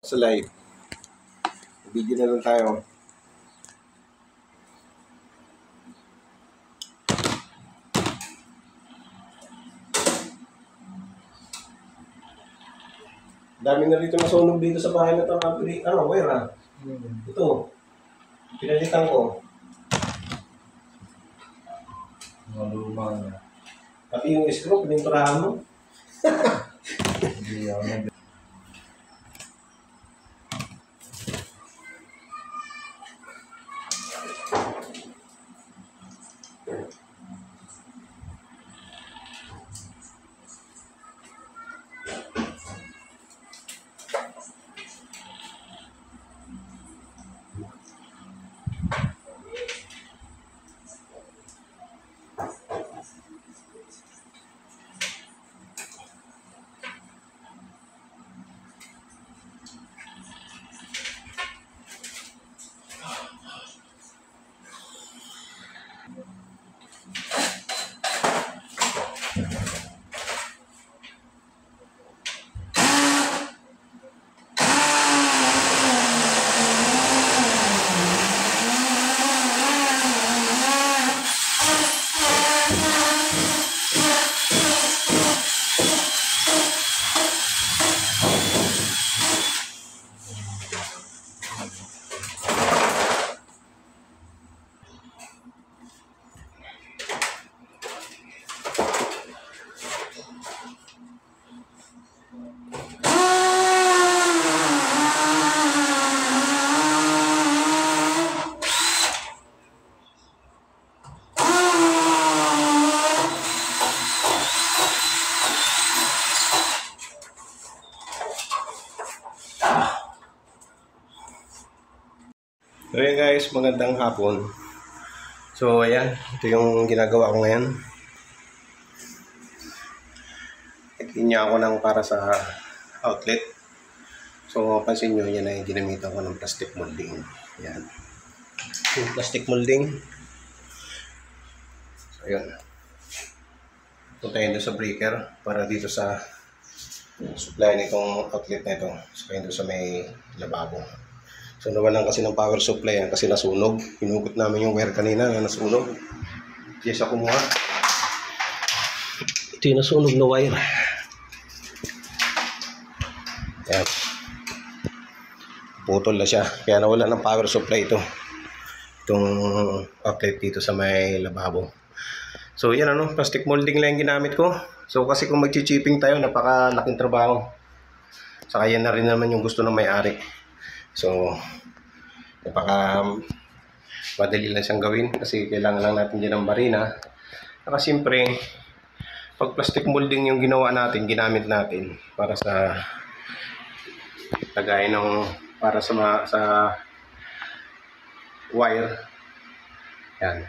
Sa live. Video na lang tayo. Dami na rito nasunog dito sa bahay na ito. Wire ah. Ito. Pinalitan ko. Maluma na. Pati yung screw, pininturahan mo. Hindi ako So ayan guys, magandang hapon. So ayan, ito yung ginagawa ko ngayon. Naglinya ako ng para sa outlet. So pansin nyo, yan ay ginamitan ko ng plastic molding. Yan. Yung plastic molding. So ayan. Puntayin doon sa breaker para dito sa supply nitong outlet na ito. So ayan doon sa may lababo. So nawalan kasi ng power supply yan kasi nasunog. Hinugot namin yung wire kanina na nasunog. Yes, ako muna. Ito yung nasunog na wire. Yan. Putol na siya. Kaya nawalan ng power supply ito. Itong outlet dito sa may lababo. So yan ano, plastic molding lang yung ginamit ko. So kasi kung mag-chipping tayo, napakalaking trabaho. Saka yan na rin naman yung gusto ng may-ari. So, madali lang siyang gawin kasi kailangan lang natin dyan ng barina. Saka siyempre, pag plastic molding yung ginawa natin, ginamit natin para sa lagay ng, para sa wire. Yan.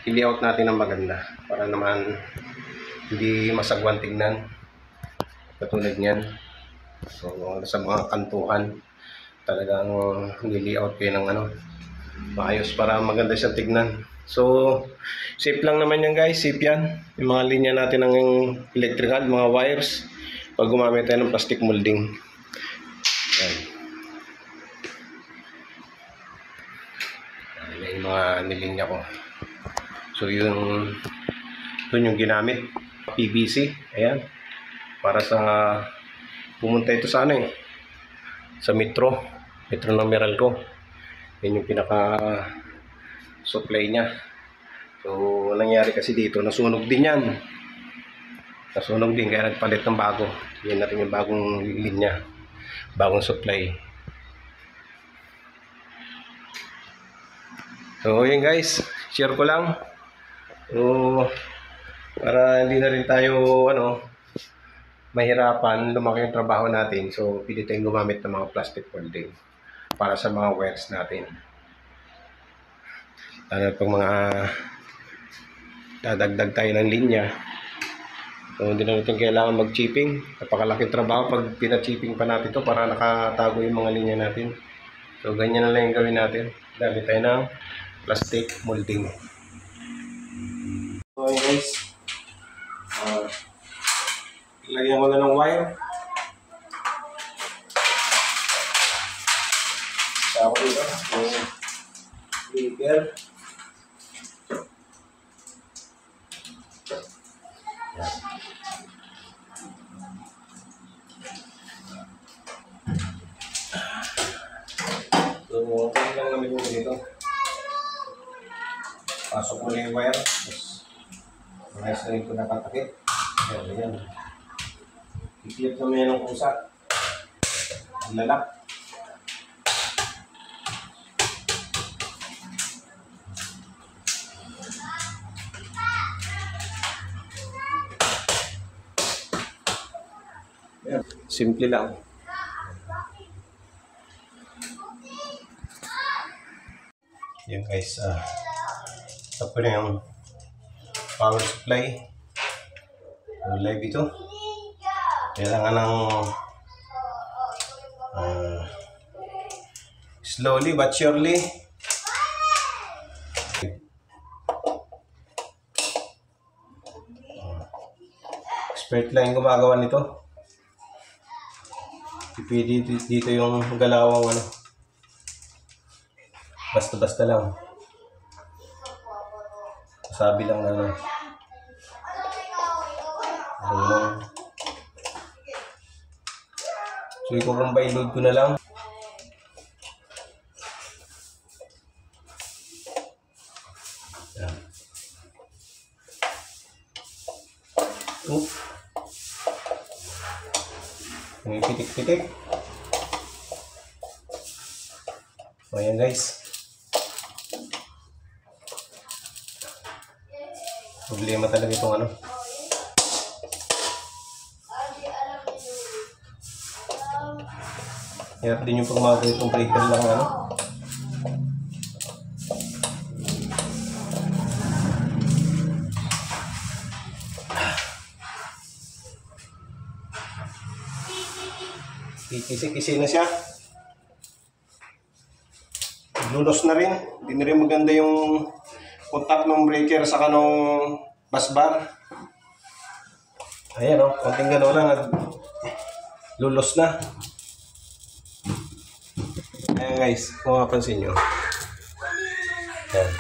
I-layout natin ng maganda para naman hindi masagwan tignan. Katulad niyan. So, sa mga kantuhan, talagang nili-layout kayo ng maayos para maganda siyang tignan. So, safe lang naman yan guys, safe yan. Yung mga linya natin ng electrical, mga wires, pag gumamit tayo ng plastic molding. Yan. Yan yung mga nilinya ko. So, yun yung ginamit. PVC, ayan. Para sa, pumunta ito sa sa Metro ng Meralco. Yan yung pinaka supply niya. So nangyari kasi dito, nasunog din yan. Nasunog din kaya nagpalit ng bago. Yan natin yung bagong linya, bagong supply. So yun guys, share ko lang. So para hindi na rin tayo mahirapan, lumaki yung trabaho natin. So pili tayong gumamit ng mga plastic molding para sa mga wires natin. Lalo pag mga dadagdag tayo ng linya. So hindi na natin kailangan mag-chipping. Napakalaking trabaho pag pina-chipping pa natin to para nakatago yung mga linya natin. So ganyan na lang yung gawin natin. Dami tayo ng plastic molding. So guys, lagyan ko na ng wire. dito. Yung breaker. Yan. So, okay lang namin yung dito. Pasok mo na yung wire. Tapos, ayos na rin ito nakatakip. Ayan, ayan. I-clip naman yan ng kusa. Lalak. Ayan. Simple lang. Yan guys, ito po na yung power supply. Live ito. Kailangan ng slowly but surely. Expert lang yung gumagawa nito. Pwede dito yung galawang ano. Basta-basta lang. Sabi lang na ano. So, i-combine load ko na lang. Yan. May pitik-pitik. So, ayan guys. Problema talaga itong ano. Hirap din yung pagmagawa itong breaker lang ano. Kisi-kisi na siya. Lulos na rin. Hindi na rin maganda yung contact ng breaker sa kanong bus bar. Ayan o, konting gano'n lang, lulos na. Ayan guys, kung mapansin nyo. Ayan.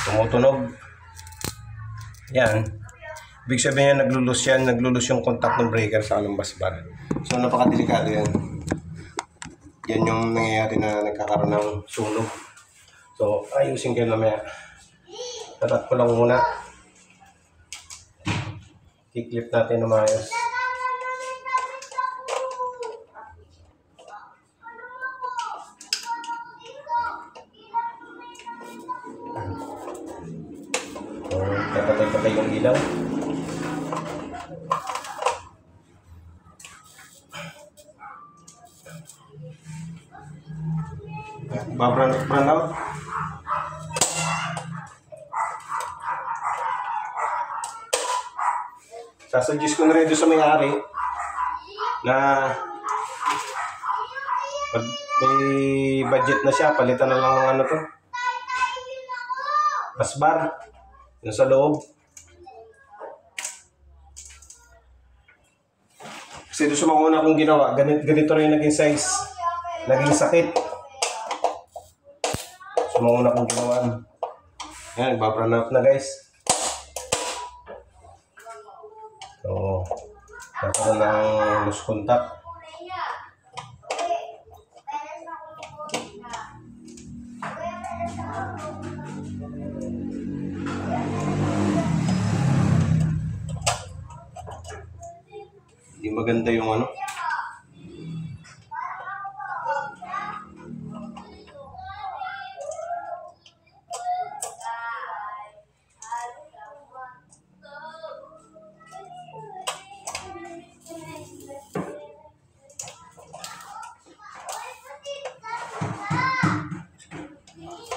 Tumutunog. Yan. Ibig sabihin yan, naglulus yung contact ng breaker sa kanong bus bar. So, napakadelikado yan. Yan yung nangyayari na nagkakaroon ng sunog. So, ayusin kayo mamaya. Tatat ko lang muna. I-clip natin na maayos. So, patay-patay yung ilaw. Ba-brand out. Sasuggest ko na rin doon sa may-ari na pag may budget na siya, palitan na lang ng ano to. Bus bar. Yung sa loob. Kasi doon sa mga una kong ginawa, ganito rin naging size. Naging sakit. Sa mga una kong ginawa. Yan, nagbabrand out na guys. So, nagkaroon ng loose contact. Hindi maganda yung ano.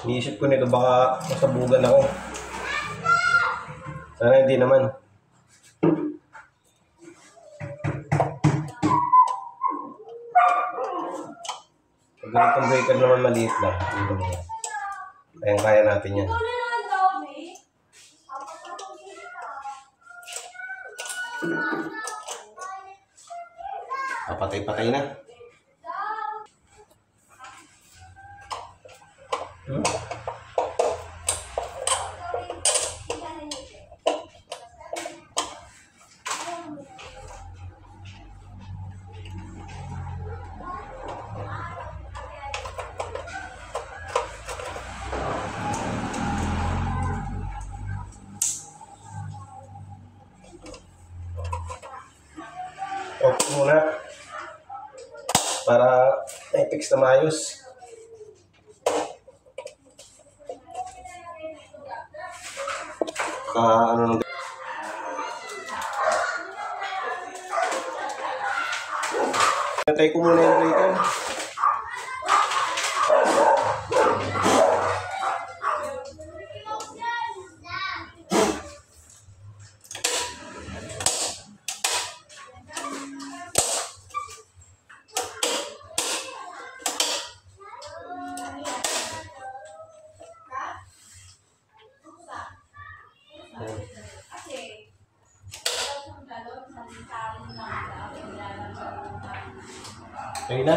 Iniisip ko nito baka masabugan ako. Sana hindi naman. Pag ganitong breaker naman maliit lang. Kaya natin yan. Patay-patay na. Off muna para i-fix na maayos. Ano nung natay ko muna yung breaker. Okay na.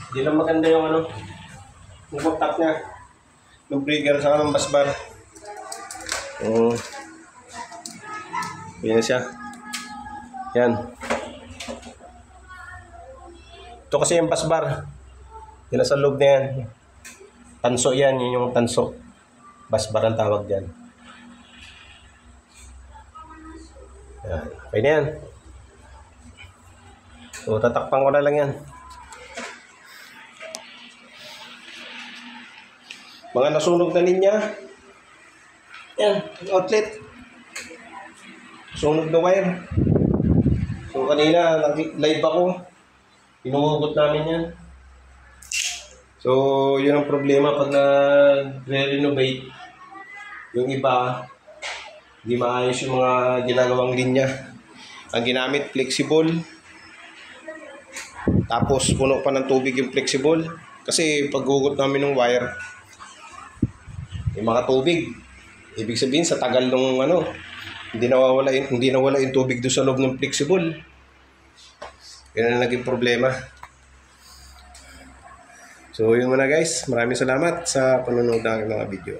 Hindi lang maganda yung yung contact niya. Yung breaker sa ng busbar. Yan siya. Yan. Ito kasi yung busbar. Yan sa loob na yan. Tanso yan. Yun yung tanso. Busbar ang tawag dyan. Yan. Okay na yan. So, tatakpan ko na lang yan. Mga nasunog na linya. Yan, outlet. Sunog na wire. So, kanina, live ako. Pinuhugot namin yan. So, yun ang problema pag nag-renovate. Yung iba, hindi maayos yung mga ginagawang linya. Ang ginamit, flexible. Tapos puno pa ng tubig yung flexible. Kasi paghugot namin ng wire, yung mga tubig. Ibig sabihin sa tagal nung hindi nawala yung tubig doon sa loob ng flexible. Yan ang naging problema. So yun muna guys. Maraming salamat sa panonood ng mga video.